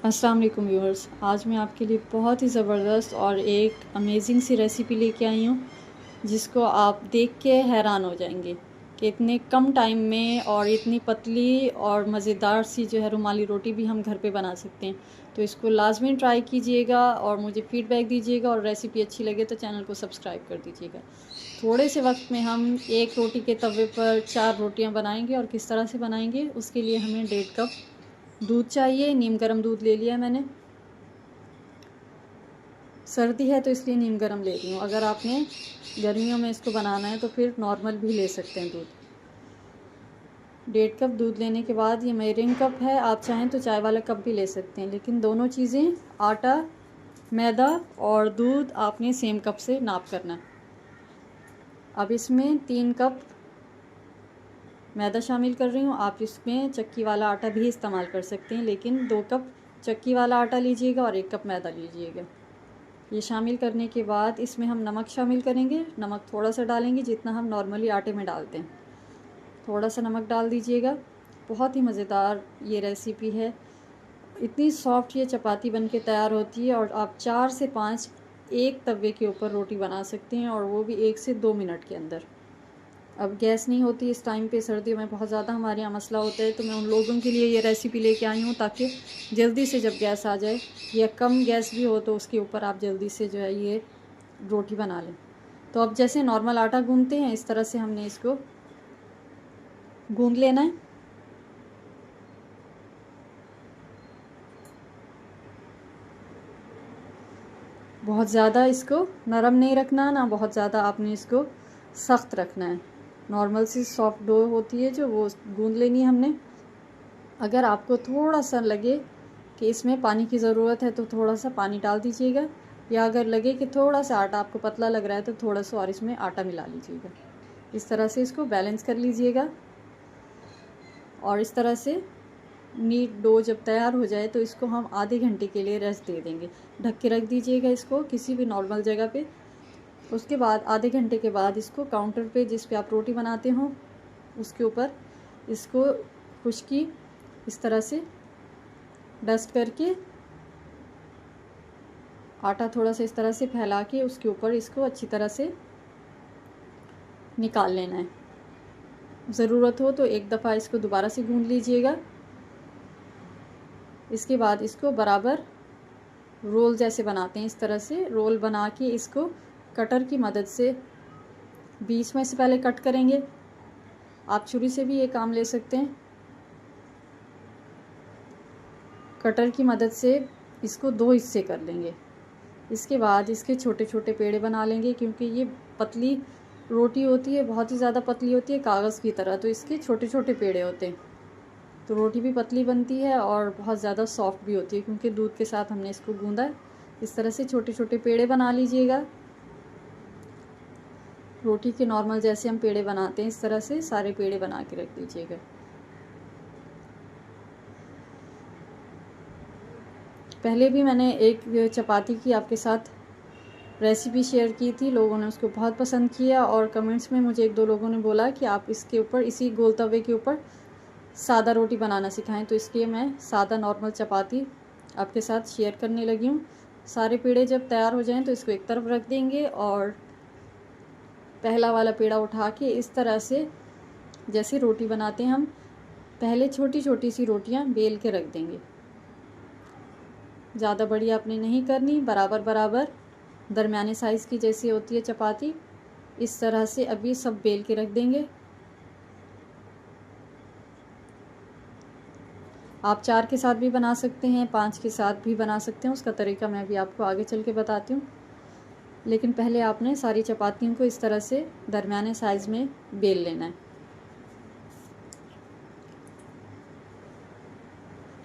अस्सलाम वालेकुम व्यूअर्स, आज मैं आपके लिए बहुत ही ज़बरदस्त और एक अमेजिंग सी रेसिपी लेके आई हूँ जिसको आप देख के हैरान हो जाएंगे कि इतने कम टाइम में और इतनी पतली और मज़ेदार सी जो है रुमाली रोटी भी हम घर पे बना सकते हैं। तो इसको लाजमी ट्राई कीजिएगा और मुझे फ़ीडबैक दीजिएगा, और रेसिपी अच्छी लगे तो चैनल को सब्सक्राइब कर दीजिएगा। थोड़े से वक्त में हम एक रोटी के तवे पर 4 रोटियाँ बनाएंगे, और किस तरह से बनाएंगे उसके लिए हमें 1.5 कप दूध चाहिए। नीम गर्म दूध ले लिया मैंने, सर्दी है तो इसलिए नीम गर्म ले रही हूँ। अगर आपने गर्मियों में इसको बनाना है तो फिर नॉर्मल भी ले सकते हैं दूध। 1.5 कप दूध लेने के बाद, ये मेजरिंग कप है, आप चाहें तो चाय वाला कप भी ले सकते हैं, लेकिन दोनों चीज़ें आटा, मैदा और दूध आपने सेम कप से नाप करना है। अब इसमें 3 कप मैदा शामिल कर रही हूँ। आप इसमें चक्की वाला आटा भी इस्तेमाल कर सकते हैं, लेकिन 2 कप चक्की वाला आटा लीजिएगा और 1 कप मैदा लीजिएगा। ये शामिल करने के बाद इसमें हम नमक शामिल करेंगे। नमक थोड़ा सा डालेंगे, जितना हम नॉर्मली आटे में डालते हैं, थोड़ा सा नमक डाल दीजिएगा। बहुत ही मज़ेदार ये रेसिपी है, इतनी सॉफ्ट ये चपाती बन के तैयार होती है, और आप 4 से 5 एक तवे के ऊपर रोटी बना सकते हैं, और वो भी 1 से 2 मिनट के अंदर। अब गैस नहीं होती इस टाइम पे, सर्दियों में बहुत ज़्यादा हमारे यहाँ मसला होता है, तो मैं उन लोगों के लिए ये रेसिपी लेके आई हूँ ताकि जल्दी से जब गैस आ जाए, या कम गैस भी हो तो उसके ऊपर आप जल्दी से जो है ये रोटी बना लें। तो अब जैसे नॉर्मल आटा गूंथते हैं, इस तरह से हमने इसको गूंथ लेना है। बहुत ज़्यादा इसको नरम नहीं रखना, ना बहुत ज़्यादा आपने इसको सख्त रखना है। नॉर्मल सी सॉफ्ट डो होती है जो, वो गूंथ लेनी है हमने। अगर आपको थोड़ा सा लगे कि इसमें पानी की ज़रूरत है तो थोड़ा सा पानी डाल दीजिएगा, या अगर लगे कि थोड़ा सा आटा आपको पतला लग रहा है तो थोड़ा सा और इसमें आटा मिला लीजिएगा। इस तरह से इसको बैलेंस कर लीजिएगा, और इस तरह से नीट डो जब तैयार हो जाए तो इसको हम आधे घंटे के लिए रेस्ट दे देंगे। ढक के रख दीजिएगा इसको किसी भी नॉर्मल जगह पे। उसके बाद आधे घंटे के बाद इसको काउंटर पे, जिस पे आप रोटी बनाते हो, उसके ऊपर इसको खुश्की इस तरह से डस्ट करके, आटा थोड़ा सा इस तरह से फैला के उसके ऊपर इसको अच्छी तरह से निकाल लेना है। ज़रूरत हो तो एक दफ़ा इसको दोबारा से गूंथ लीजिएगा। इसके बाद इसको बराबर रोल जैसे बनाते हैं, इस तरह से रोल बना के इसको कटर की मदद से बीच में से पहले कट करेंगे। आप छुरी से भी ये काम ले सकते हैं। कटर की मदद से इसको 2 हिस्से कर लेंगे। इसके बाद इसके छोटे छोटे पेड़े बना लेंगे, क्योंकि ये पतली रोटी होती है, बहुत ही ज़्यादा पतली होती है कागज़ की तरह, तो इसके छोटे छोटे पेड़े होते हैं, तो रोटी भी पतली बनती है और बहुत ज़्यादा सॉफ्ट भी होती है, क्योंकि दूध के साथ हमने इसको गूंदा है। इस तरह से छोटे छोटे पेड़े बना लीजिएगा। रोटी के नॉर्मल जैसे हम पेड़े बनाते हैं, इस तरह से सारे पेड़े बना के रख दीजिएगा। पहले भी मैंने एक चपाती की आपके साथ रेसिपी शेयर की थी, लोगों ने उसको बहुत पसंद किया, और कमेंट्स में मुझे 1-2 लोगों ने बोला कि आप इसके ऊपर, इसी गोल तवे के ऊपर सादा रोटी बनाना सिखाएं, तो इसलिए मैं सादा नॉर्मल चपाती आपके साथ शेयर करने लगी हूँ। सारे पेड़े जब तैयार हो जाएं तो इसको एक तरफ रख देंगे, और पहला वाला पेड़ा उठा के इस तरह से, जैसे रोटी बनाते हैं हम, पहले छोटी छोटी सी रोटियां बेल के रख देंगे। ज़्यादा बड़ी आपने नहीं करनी, बराबर बराबर दरमियाने साइज़ की जैसी होती है चपाती, इस तरह से अभी सब बेल के रख देंगे। आप 4 के साथ भी बना सकते हैं, 5 के साथ भी बना सकते हैं, उसका तरीका मैं अभी आपको आगे चल के बताती हूँ। लेकिन पहले आपने सारी चपातियों को इस तरह से दरमियाने साइज़ में बेल लेना है।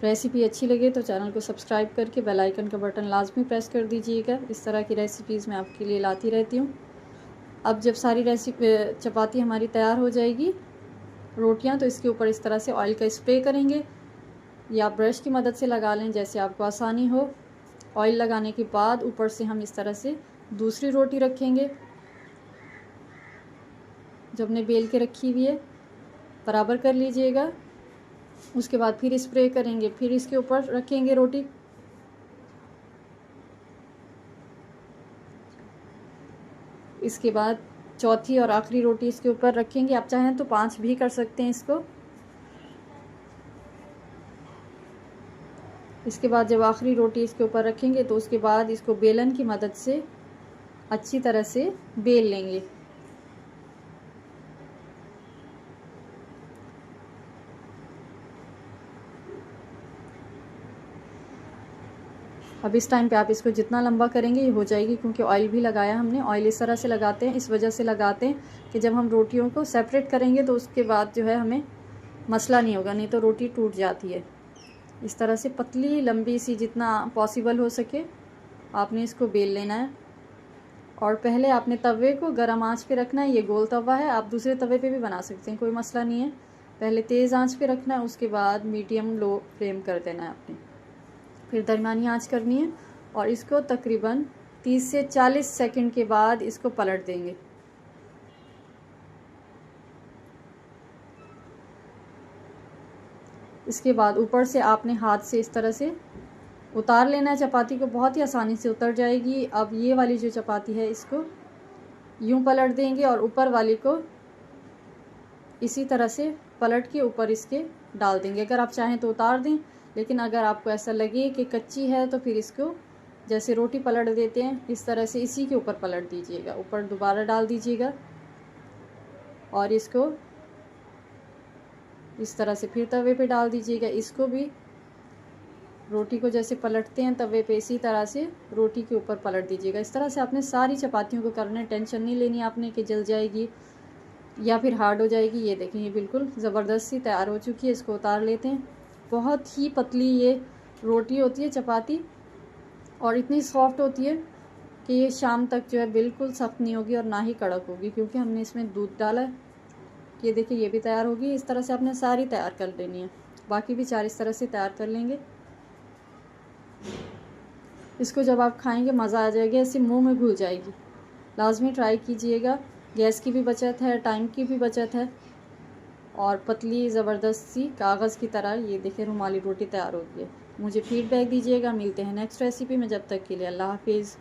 रेसिपी अच्छी लगे तो चैनल को सब्सक्राइब करके बेल आइकन का बटन लाजमी प्रेस कर दीजिएगा। इस तरह की रेसिपीज़ मैं आपके लिए लाती रहती हूँ। अब जब सारी चपाती हमारी तैयार हो जाएगी, रोटियाँ, तो इसके ऊपर इस तरह से ऑयल का स्प्रे करेंगे, या ब्रश की मदद से लगा लें, जैसे आपको आसानी हो। ऑयल लगाने के बाद ऊपर से हम इस तरह से दूसरी रोटी रखेंगे जो हमने बेल के रखी हुई है, बराबर कर लीजिएगा। उसके बाद फिर स्प्रे करेंगे, फिर इसके ऊपर रखेंगे रोटी, इसके बाद चौथी और आखिरी रोटी इसके ऊपर रखेंगे। आप चाहें तो 5 भी कर सकते हैं इसको। इसके बाद जब आखिरी रोटी इसके ऊपर रखेंगे तो उसके बाद इसको बेलन की मदद से अच्छी तरह से बेल लेंगे। अब इस टाइम पे आप इसको जितना लंबा करेंगे ये हो जाएगी, क्योंकि ऑयल भी लगाया हमने। ऑयल इस तरह से लगाते हैं, इस वजह से लगाते हैं कि जब हम रोटियों को सेपरेट करेंगे तो उसके बाद जो है हमें मसला नहीं होगा, नहीं तो रोटी टूट जाती है। इस तरह से पतली लंबी सी जितना पॉसिबल हो सके आपने इसको बेल लेना है। और पहले आपने तवे को गर्म आंच पे रखना है। ये गोल तवा है, आप दूसरे तवे पे भी बना सकते हैं, कोई मसला नहीं है। पहले तेज़ आंच पे रखना है, उसके बाद मीडियम लो फ्लेम कर देना है आपने, फिर दरमियानी आंच करनी है। और इसको तकरीबन 30 से 40 सेकंड के बाद इसको पलट देंगे। इसके बाद ऊपर से आपने हाथ से इस तरह से उतार लेना है चपाती को, बहुत ही आसानी से उतर जाएगी। अब ये वाली जो चपाती है इसको यूं पलट देंगे और ऊपर वाली को इसी तरह से पलट के ऊपर इसके डाल देंगे। अगर आप चाहें तो उतार दें, लेकिन अगर आपको ऐसा लगे कि कच्ची है तो फिर इसको जैसे रोटी पलट देते हैं इस तरह से इसी के ऊपर पलट दीजिएगा, ऊपर दोबारा डाल दीजिएगा और इसको इस तरह से फिर तवे पे डाल दीजिएगा। इसको भी रोटी को जैसे पलटते हैं तवे पे इसी तरह से रोटी के ऊपर पलट दीजिएगा। इस तरह से आपने सारी चपातियों को करना है, टेंशन नहीं लेनी आपने कि जल जाएगी या फिर हार्ड हो जाएगी। ये देखें ये बिल्कुल ज़बरदस्त सी तैयार हो चुकी है। इसको उतार लेते हैं। बहुत ही पतली ये रोटी होती है चपाती और इतनी सॉफ्ट होती है कि ये शाम तक जो है बिल्कुल सख्त नहीं होगी और ना ही कड़क होगी, क्योंकि हमने इसमें दूध डाला है। ये देखिए ये भी तैयार होगी। इस तरह से आपने सारी तैयार कर लेनी है, बाकी भी 4 इस तरह से तैयार कर लेंगे। इसको जब आप खाएंगे मज़ा आ जाएगा, ऐसे मुंह में घुल जाएगी। लाजमी ट्राई कीजिएगा। गैस की भी बचत है, टाइम की भी बचत है और पतली ज़बरदस्त सी कागज़ की तरह ये देखिए रुमाली रोटी तैयार हो गई है। मुझे फीडबैक दीजिएगा। मिलते हैं नेक्स्ट रेसिपी में, जब तक के लिए अल्लाह हाफिज़।